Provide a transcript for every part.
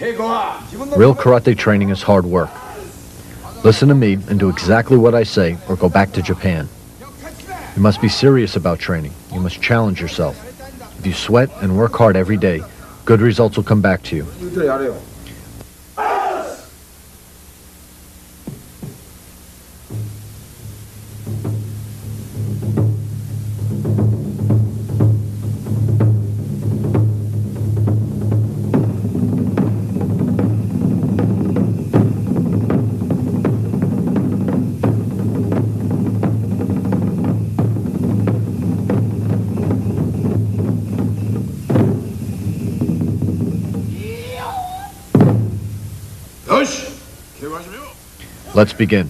Real karate training is hard work. Listen to me and do exactly what I say or go back to Japan. You must be serious about training. You must challenge yourself. If you sweat and work hard every day, good results will come back to you. Let's begin.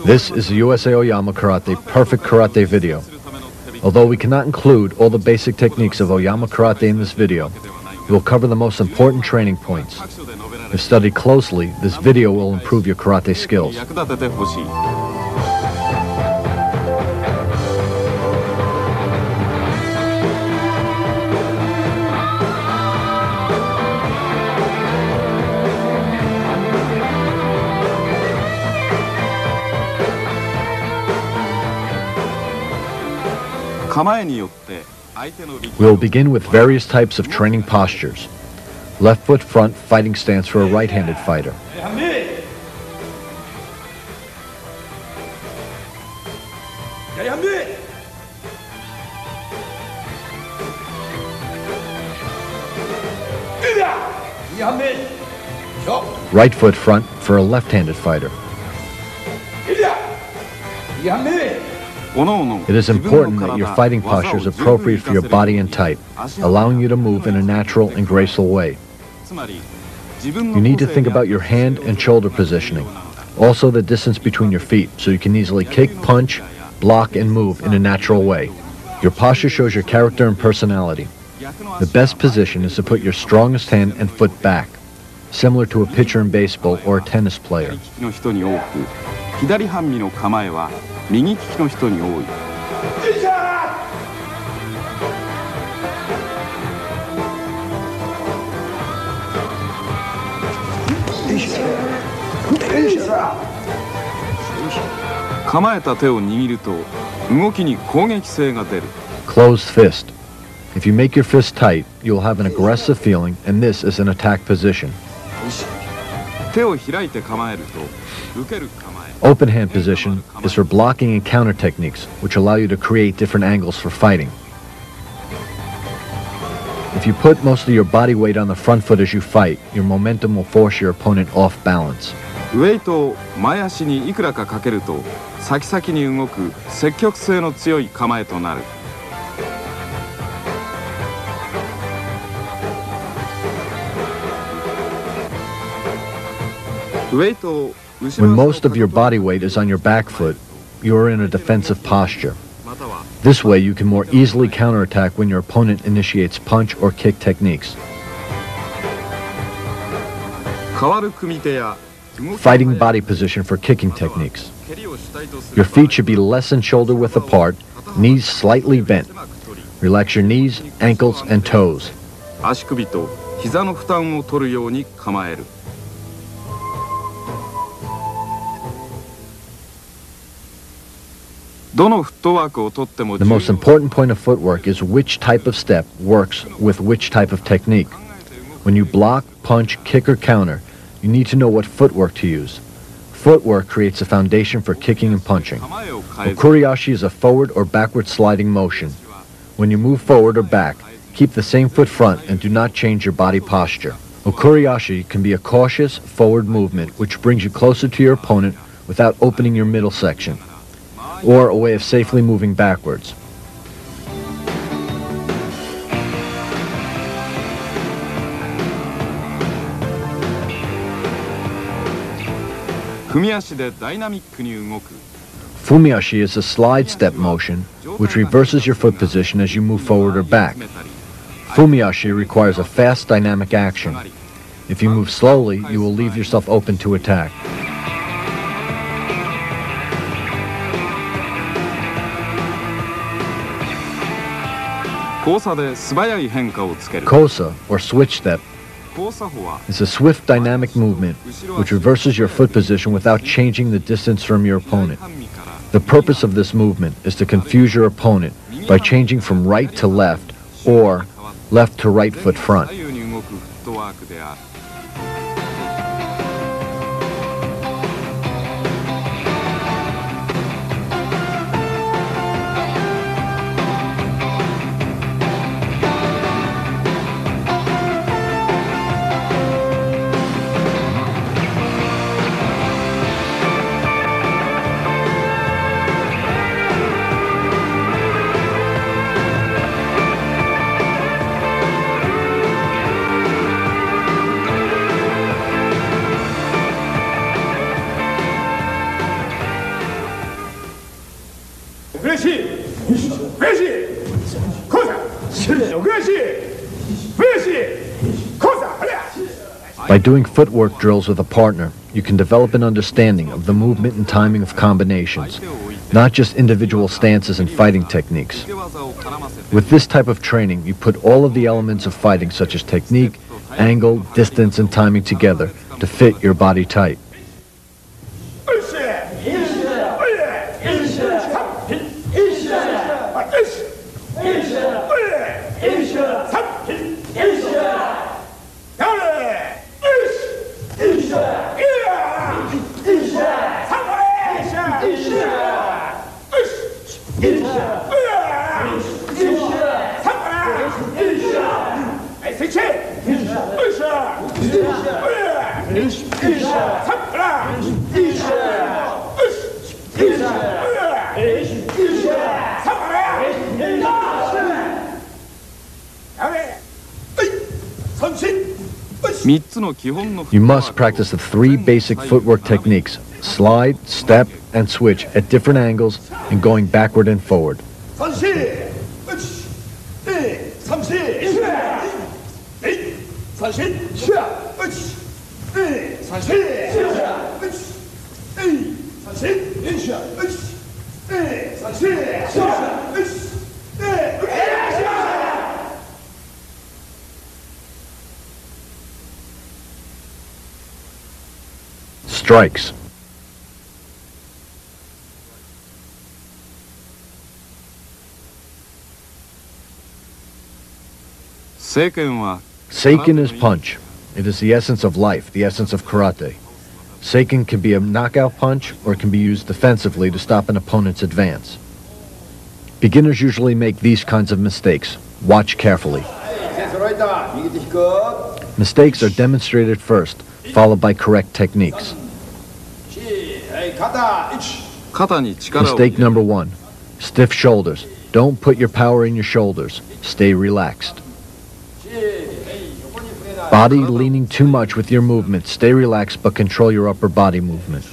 This is the USA Oyama Karate Perfect Karate video. Although we cannot include all the basic techniques of Oyama Karate in this video, we will cover the most important training points. If studied closely, this video will improve your karate skills. We will begin with various types of training postures. Left foot front fighting stance for a right-handed fighter. Right foot front for a left-handed fighter. It is important that your fighting posture is appropriate for your body and type, allowing you to move in a natural and graceful way. You need to think about your hand and shoulder positioning. Also the distance between your feet, so you can easily kick, punch, block, and move in a natural way. Your posture shows your character and personality. The best position is to put your strongest hand and foot back, similar to a pitcher in baseball or a tennis player. Closed fist. If you make your fist tight, you will have an aggressive feeling, and this is an attack position. Open hand position is for blocking and counter techniques, which allow you to create different angles for fighting. If you put most of your body weight on the front foot as you fight, your momentum will force your opponent off balance. Weight of When most of your body weight is on your back foot, you are in a defensive posture. This way you can more easily counterattack when your opponent initiates punch or kick techniques. Fighting body position for kicking techniques. Your feet should be less than shoulder width apart, knees slightly bent. Relax your knees, ankles, and toes. The most important point of footwork is which type of step works with which type of technique. When you block, punch, kick, or counter, you need to know what footwork to use. Footwork creates a foundation for kicking and punching. Okuriashi is a forward or backward sliding motion. When you move forward or back, keep the same foot front and do not change your body posture. Okuriashi can be a cautious, forward movement which brings you closer to your opponent without opening your middle section, or a way of safely moving backwards. Fumiashi is a slide step motion which reverses your foot position as you move forward or back. Fumiashi requires a fast dynamic action. If you move slowly, you will leave yourself open to attack. Kosa, or switch step, is a swift dynamic movement which reverses your foot position without changing the distance from your opponent. The purpose of this movement is to confuse your opponent by changing from right to left or left to right foot front. By doing footwork drills with a partner, you can develop an understanding of the movement and timing of combinations, not just individual stances and fighting techniques. With this type of training, you put all of the elements of fighting such as technique, angle, distance, and timing together to fit your body type. You must practice the 3 basic footwork techniques: slide, step, and switch at different angles and going backward and forward. Strikes. Seiken is punch. It is the essence of life, the essence of karate. Seiken can be a knockout punch or it can be used defensively to stop an opponent's advance. Beginners usually make these kinds of mistakes. Watch carefully. Mistakes are demonstrated first, followed by correct techniques. Mistake number 1. Stiff shoulders. Don't put your power in your shoulders. Stay relaxed. Body leaning too much with your movement. Stay relaxed but control your upper body movement.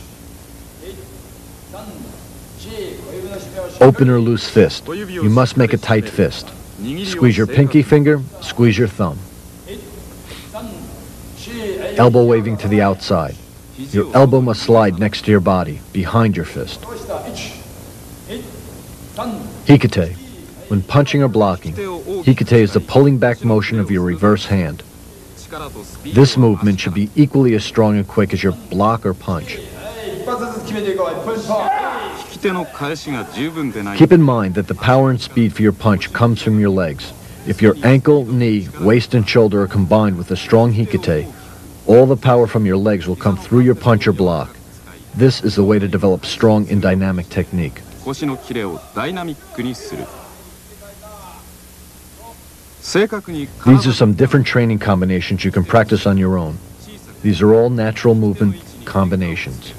Open or loose fist. You must make a tight fist. Squeeze your pinky finger, squeeze your thumb. Elbow waving to the outside. Your elbow must slide next to your body, behind your fist. Hikite. When punching or blocking, hikite is the pulling back motion of your reverse hand. This movement should be equally as strong and quick as your block or punch. Keep in mind that the power and speed for your punch comes from your legs. If your ankle, knee, waist, and shoulder are combined with a strong hikite, all the power from your legs will come through your punch or block. This is the way to develop strong and dynamic technique. These are some different training combinations you can practice on your own. These are all natural movement combinations.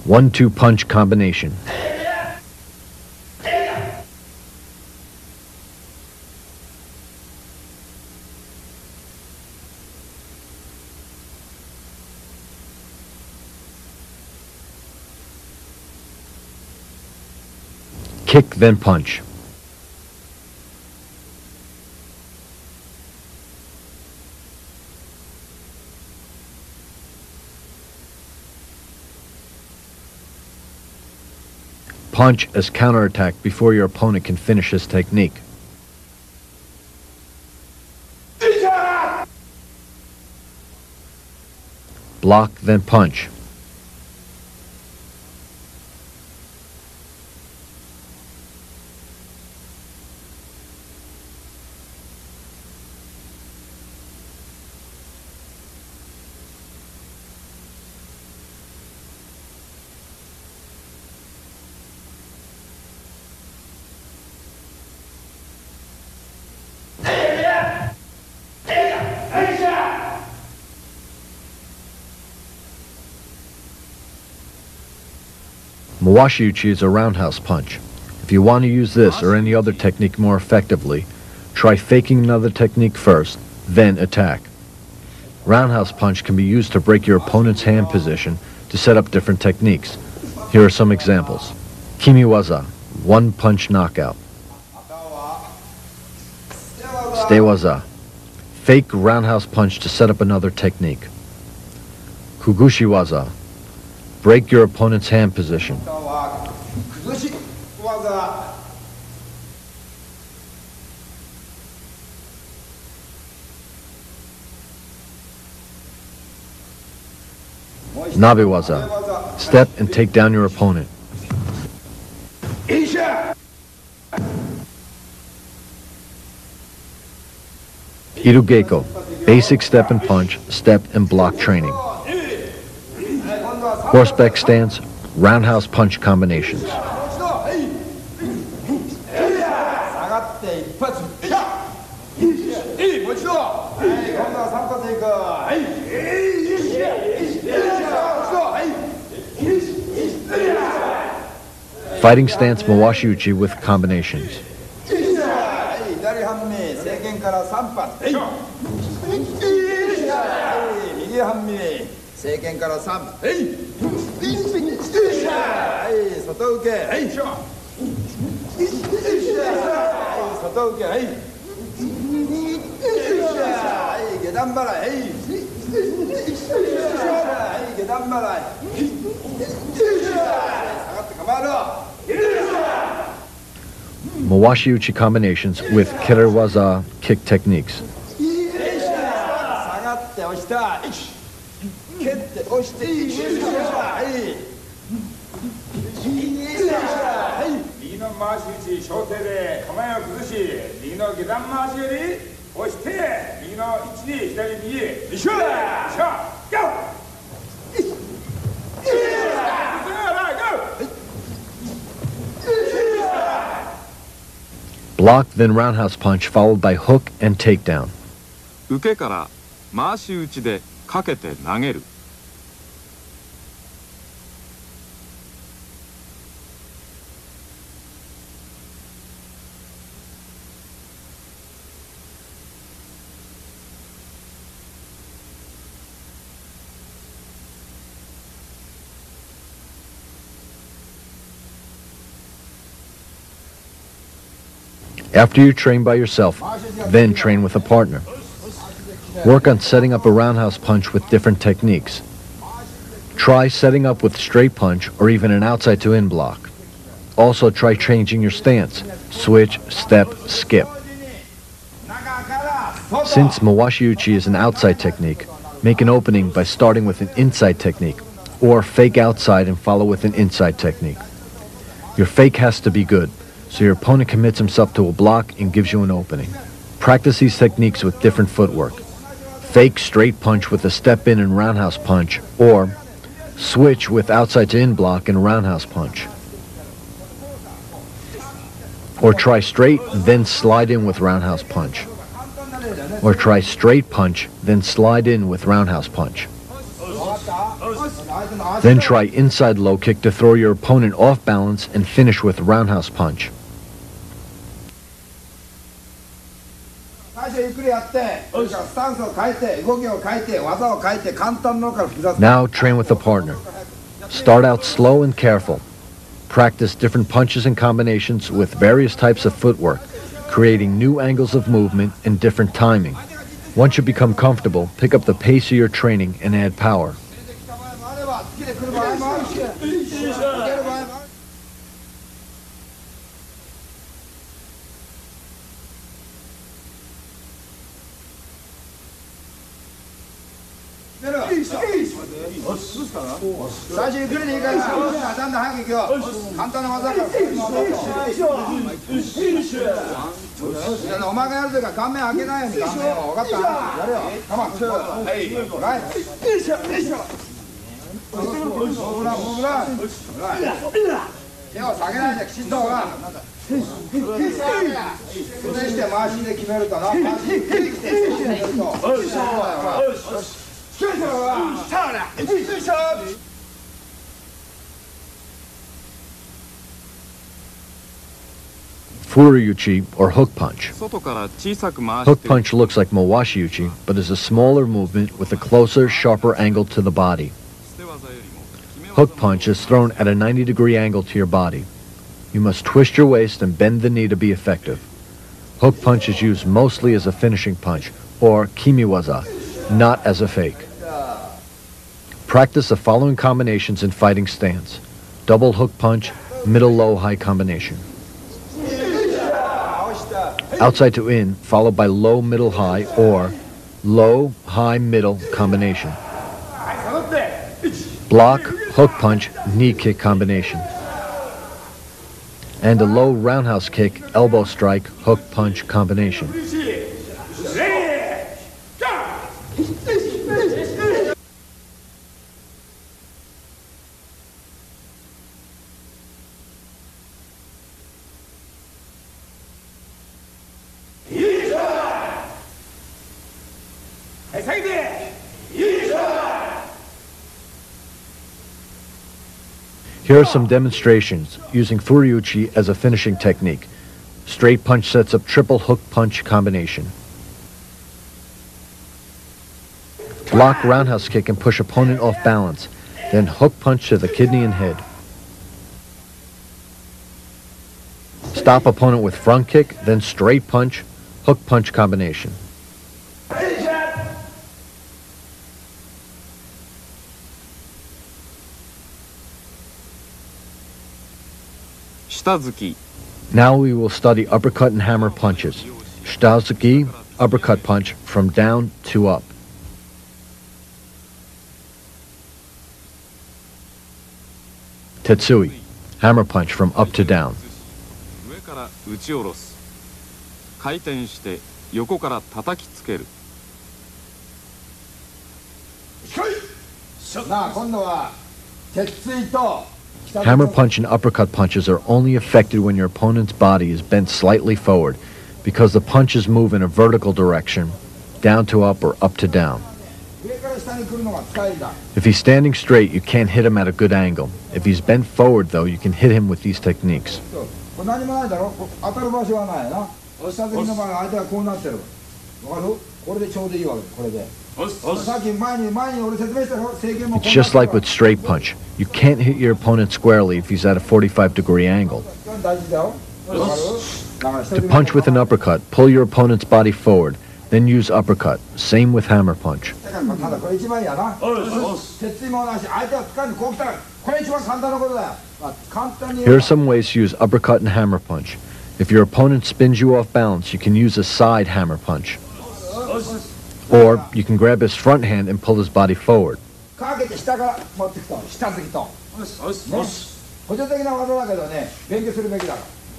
One-two punch combination. Kick, then punch. Punch as counterattack before your opponent can finish his technique. Block, then punch. Mawashi-uchi is a roundhouse punch. If you want to use this or any other technique more effectively, try faking another technique first, then attack. Roundhouse punch can be used to break your opponent's hand position to set up different techniques. Here are some examples. Kimiwaza, one-punch knockout. Stewaza, fake roundhouse punch to set up another technique. Kugushiwaza, break your opponent's hand position. Nabewaza. Step and take down your opponent. Irugeko. Basic step and punch, step and block training. Horseback stance, roundhouse punch combinations. Fighting stance Mawashi-uchi with combinations. Mawashi-uchi combinations with kirawaza kick techniques. Block, then roundhouse punch, followed by hook and takedown. 受けから回し打ちでかけて投げる。After you train by yourself, then train with a partner. Work on setting up a roundhouse punch with different techniques. Try setting up with straight punch or even an outside to in block. Also try changing your stance, switch, step, skip. Since Mawashi-uchi is an outside technique, make an opening by starting with an inside technique, or fake outside and follow with an inside technique. Your fake has to be good, so your opponent commits himself to a block and gives you an opening. Practice these techniques with different footwork. Fake straight punch with a step in and roundhouse punch, or switch with outside to in block and roundhouse punch. Or try straight, then slide in with roundhouse punch. Or try straight punch, then slide in with roundhouse punch. Then try inside low kick to throw your opponent off balance and finish with roundhouse punch. Now train with a partner. Start out slow and careful. Practice different punches and combinations with various types of footwork, creating new angles of movement and different timing. Once you become comfortable, pick up the pace of your training and add power. Furyuchi or hook punch. Hook punch looks like Mawashi-uchi, but is a smaller movement with a closer, sharper angle to the body. Hook punch is thrown at a 90-degree angle to your body. You must twist your waist and bend the knee to be effective. Hook punch is used mostly as a finishing punch, or kimiwaza, not as a fake. Practice the following combinations in fighting stance. Double hook punch, middle low high combination. Outside to in, followed by low middle high, or low high middle combination. block, hook punch, knee kick combination. And a low roundhouse kick, elbow strike, hook punch combination. Here are some demonstrations using Furyuchi as a finishing technique. Straight punch sets up triple hook punch combination. Block roundhouse kick and push opponent off balance, then hook punch to the kidney and head. Stop opponent with front kick, then straight punch, hook punch combination. Now we will study uppercut and hammer punches. Shitazuki, uppercut punch from down to up. Tetsui, hammer punch from up to down. Hammer punch and uppercut punches are only effective when your opponent's body is bent slightly forward because the punches move in a vertical direction, down to up or up to down. If he's standing straight, you can't hit him at a good angle. If he's bent forward, though, you can hit him with these techniques. It's just like with straight punch. You can't hit your opponent squarely if he's at a 45-degree angle. To punch with an uppercut, pull your opponent's body forward, then use uppercut. Same with hammer punch. Here are some ways to use uppercut and hammer punch. If your opponent spins you off balance, you can use a side hammer punch. Or you can grab his front hand and pull his body forward.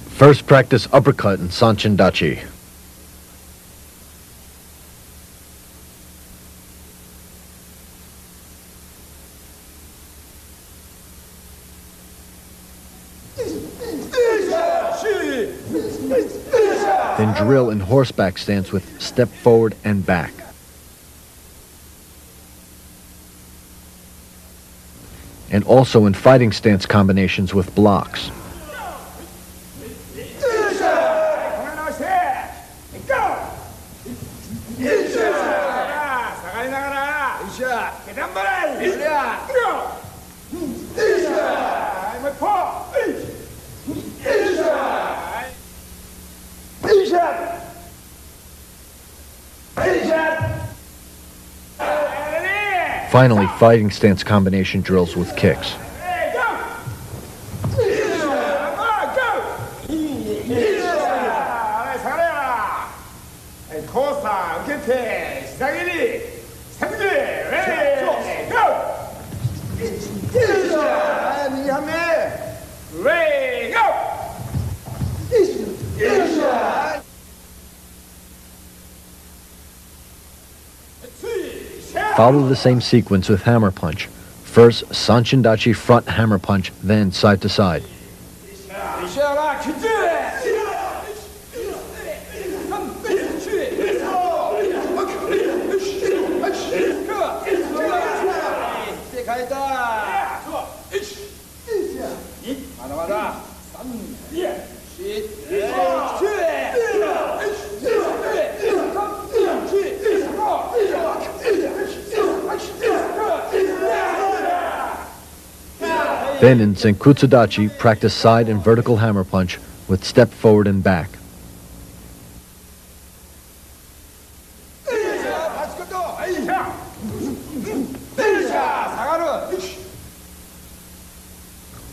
First practice uppercut and Sanchin Dachi. Then drill in horseback stance with step forward and back. And also in fighting stance combinations with blocks. Finally, fighting stance combination drills with kicks. Follow the same sequence with hammer punch. First, Sanchin Dachi front hammer punch, then side to side. Then in Zenkutsu Dachi, practice side and vertical hammer punch with step forward and back.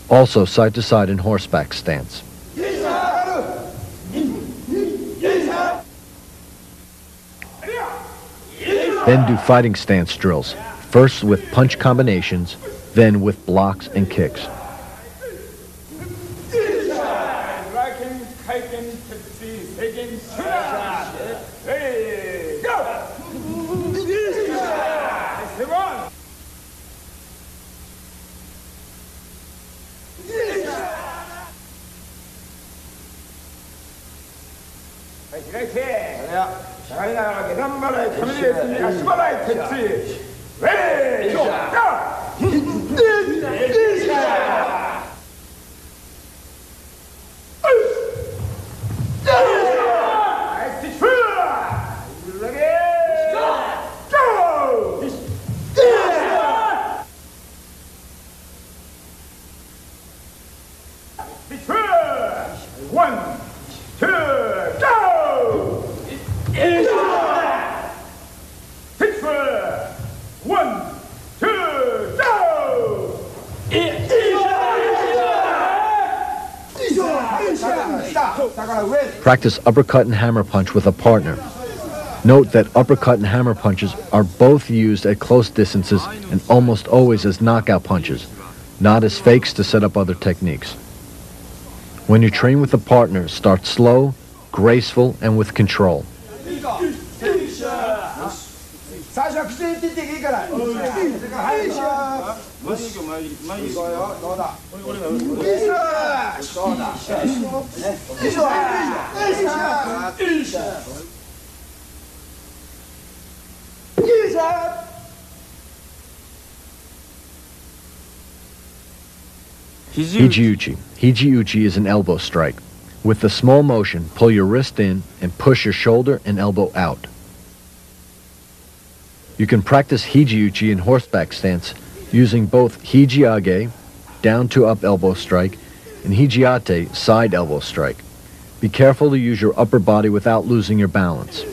Also side to side in horseback stance. Then do fighting stance drills, first with punch combinations, then with blocks and kicks. Practice uppercut and hammer punch with a partner. Note that uppercut and hammer punches are both used at close distances and almost always as knockout punches, not as fakes to set up other techniques. When you train with a partner, start slow, graceful, and with control. Hijiuchi. Hijiuchi is an elbow strike. With the small motion, pull your wrist in and push your shoulder and elbow out. You can practice Hijiuchi in horseback stance using both Hijiage, down to up elbow strike, and Hijiate, side elbow strike. Be careful to use your upper body without losing your balance.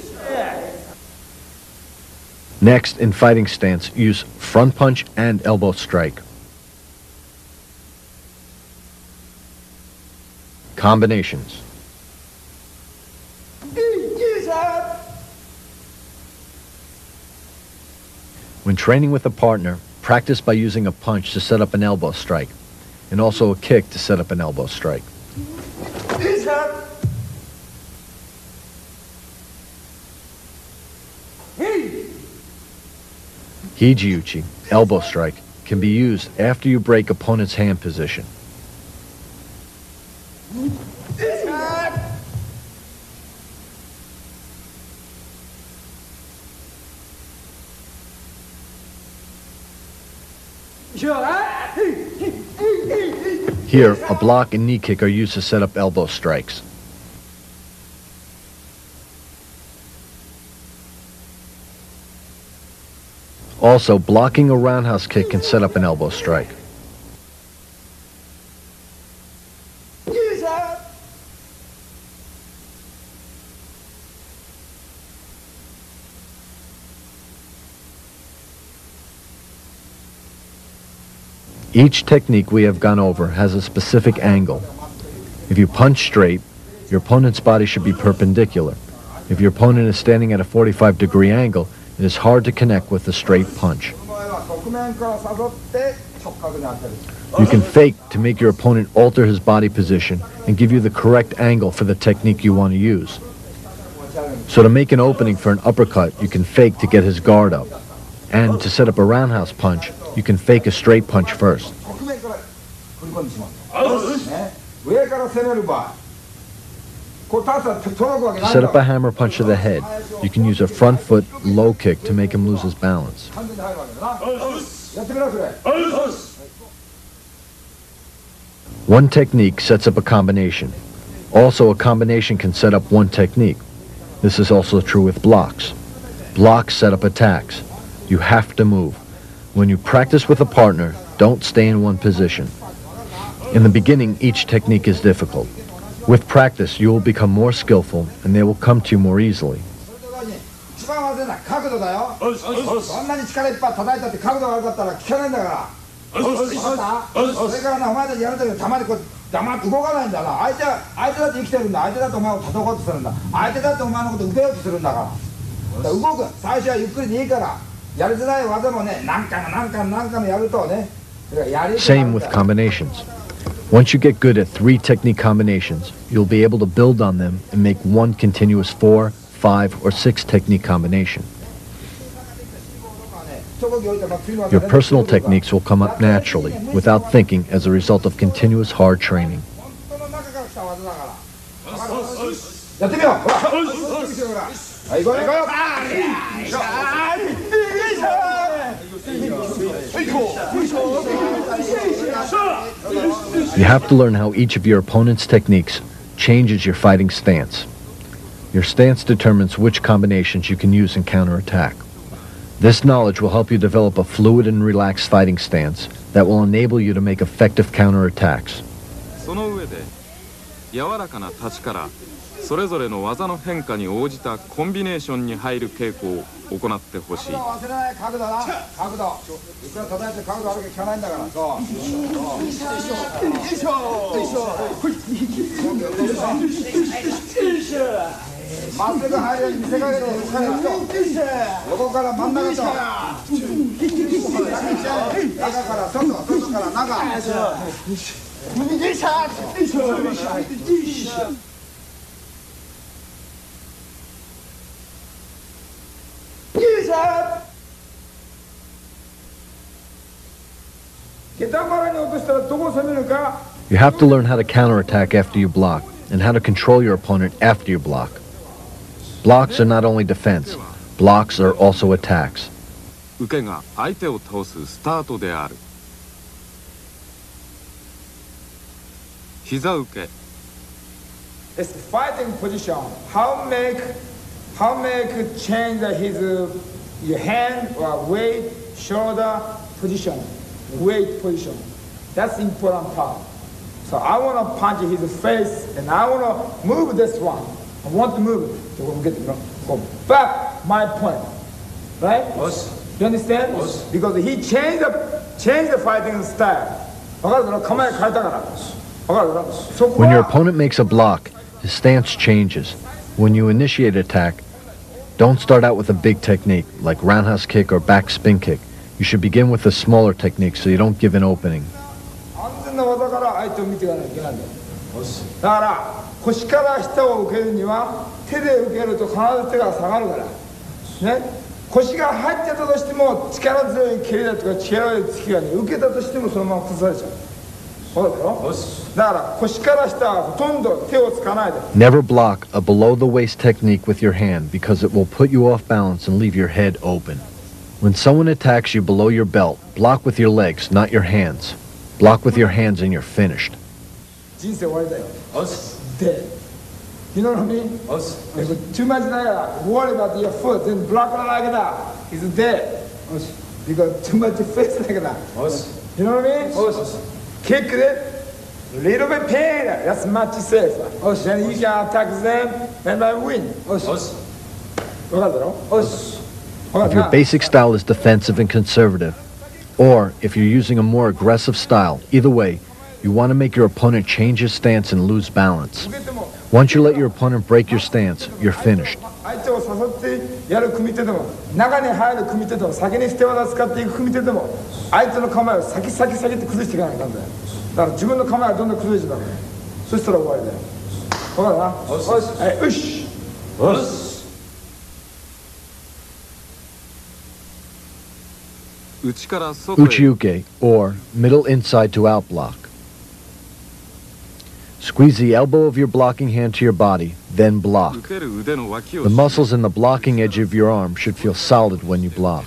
Next, in fighting stance, use front punch and elbow strike. Combinations. When training with a partner, practice by using a punch to set up an elbow strike, and also a kick to set up an elbow strike. Hijiuchi, elbow strike, can be used after you break opponent's hand position. Here, a block and knee kick are used to set up elbow strikes. Also, blocking a roundhouse kick can set up an elbow strike. Each technique we have gone over has a specific angle. If you punch straight, your opponent's body should be perpendicular. If your opponent is standing at a 45-degree angle, it is hard to connect with a straight punch. You can fake to make your opponent alter his body position and give you the correct angle for the technique you want to use. So to make an opening for an uppercut, you can fake to get his guard up. And to set up a roundhouse punch, you can fake a straight punch first. To set up a hammer punch to the head, you can use a front foot low kick to make him lose his balance. One technique sets up a combination. Also, a combination can set up one technique. This is also true with blocks. Blocks set up attacks. You have to move. When you practice with a partner, don't stay in one position. In the beginning, each technique is difficult. With practice, you will become more skillful and they will come to you more easily. Same with combinations. Once you get good at 3 technique combinations, you'll be able to build on them and make one continuous 4, 5, or 6 technique combination. Your personal techniques will come up naturally, without thinking, as a result of continuous hard training. You have to learn how each of your opponent's techniques changes your fighting stance. Your stance determines which combinations you can use in counterattack. This knowledge will help you develop a fluid and relaxed fighting stance that will enable you to make effective counterattacks. その上で柔らかな立ちからそれぞれの技の変化に応じたコンビネーションに入る稽古を行ってほしい。まっすぐ入るように見せかけて横から真ん中と中から外から中You have to learn how to counterattack after you block, and how to control your opponent after you block. Blocks are not only defense, blocks are also attacks. 受けが相手を倒すスタートである。膝受け。It's fighting position. How make change his your hand or weight, shoulder position, weight position. That's important part. So I want to punch his face, and I want to move this one. I want to move it. So we'll go back my point, right? Yes. You understand? Yes. Because he changed the fighting style. When your opponent makes a block, his stance changes. When you initiate attack, don't start out with a big technique like roundhouse kick or back spin kick. You should begin with a smaller technique so you don't give an opening. だから腰から下を受けるには手で受けると必ず手が下がるからね。腰が入ってたとしても力強い蹴りだとか力強い突きがね受けたとしてもそのまま崩されちゃう。そうだよ。だから腰から下はほとんど手をつかないで。Never block a below the waist technique with your hand because it will put you off balance and leave your head open. When someone attacks you below your belt, block with your legs, not your hands. Block with your hands and you're finished. 人生終わりだよ。Dead. You know what I mean? If too much worry about your foot, then block it like that. He's dead. You got too much face like that. You know what I mean? Kick it. Little bit pain. That's much safer. Then you can attack them and I win. If your basic style is defensive and conservative, or if you're using a more aggressive style, either way, you want to make your opponent change his stance and lose balance. Once you let your opponent break your stance, you're finished. Uchiuke, or middle inside to out block. Squeeze the elbow of your blocking hand to your body, then block. The muscles in the blocking edge of your arm should feel solid when you block.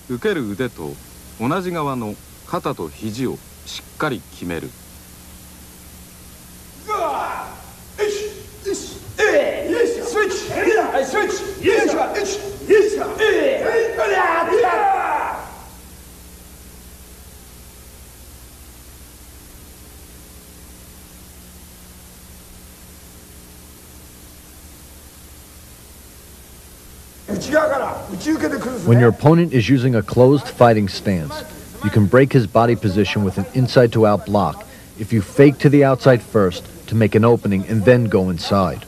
受ける腕と同じ側の肩と肘をしっかり決める。When your opponent is using a closed fighting stance, you can break his body position with an inside to out block if you fake to the outside first to make an opening and then go inside.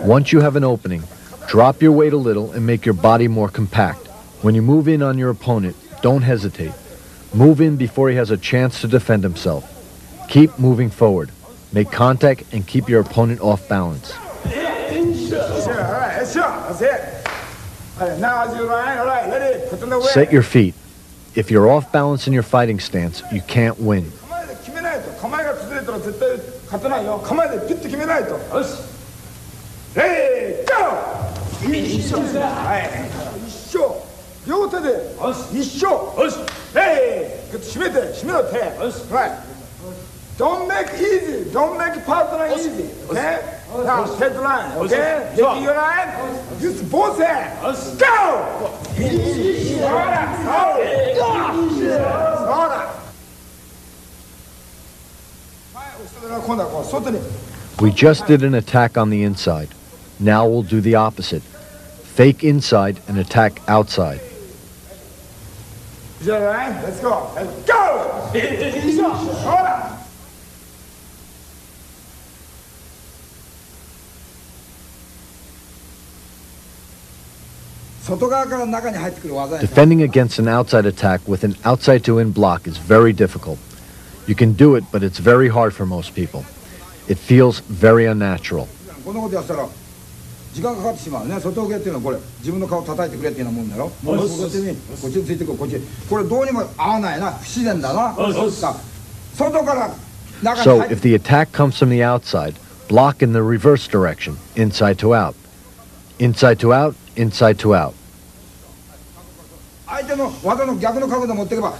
Once you have an opening, drop your weight a little and make your body more compact. When you move in on your opponent, don't hesitate. Move in before he has a chance to defend himself. Keep moving forward. Make contact and keep your opponent off balance. Set your feet. If you're off balance in your fighting stance, you can't win. Don't make easy. Don't make partner easy. Okay? Now, set the line. Okay? Take your line. Use both hands. Go! We just did an attack on the inside. Now we'll do the opposite. Fake inside and attack outside. Is that all right? Let's go. Let's go! Defending against an outside attack with an outside-to-in block is very difficult. You can do it, but it's very hard for most people. It feels very unnatural. So if the attack comes from the outside, block in the reverse direction, inside to out. Inside to out, inside to out.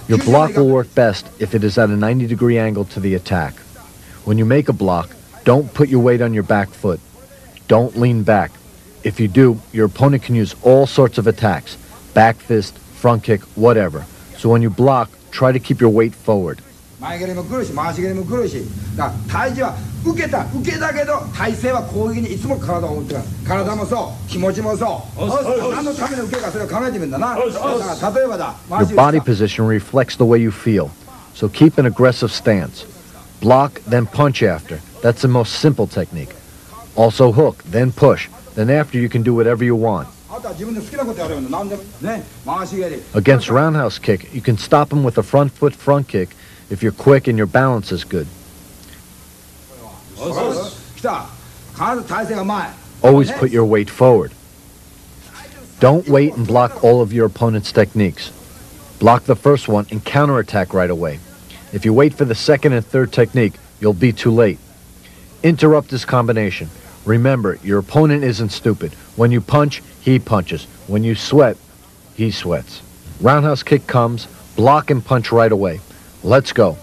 Your block will work best if it is at a 90-degree angle to the attack. When you make a block, don't put your weight on your back foot. Don't lean back. If you do, your opponent can use all sorts of attacks. Back fist, front kick, whatever. So when you block, try to keep your weight forward. Your body position reflects the way you feel, so keep an aggressive stance. Block, then punch after. That's the most simple technique. Also hook, then push. Then after you can do whatever you want. Against roundhouse kick, you can stop him with a front foot front kick if you're quick and your balance is good. Always put your weight forward. Don't wait and block all of your opponent's techniques. Block the first one and counterattack right away. If you wait for the second and third technique, you'll be too late. Interrupt this combination. Remember, your opponent isn't stupid. When you punch, he punches. When you sweat, he sweats. Roundhouse kick comes, block and punch right away. Let's go.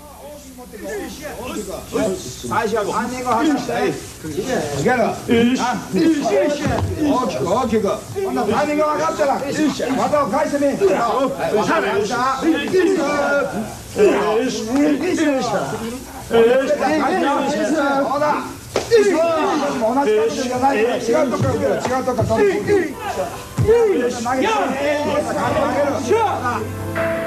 Sure.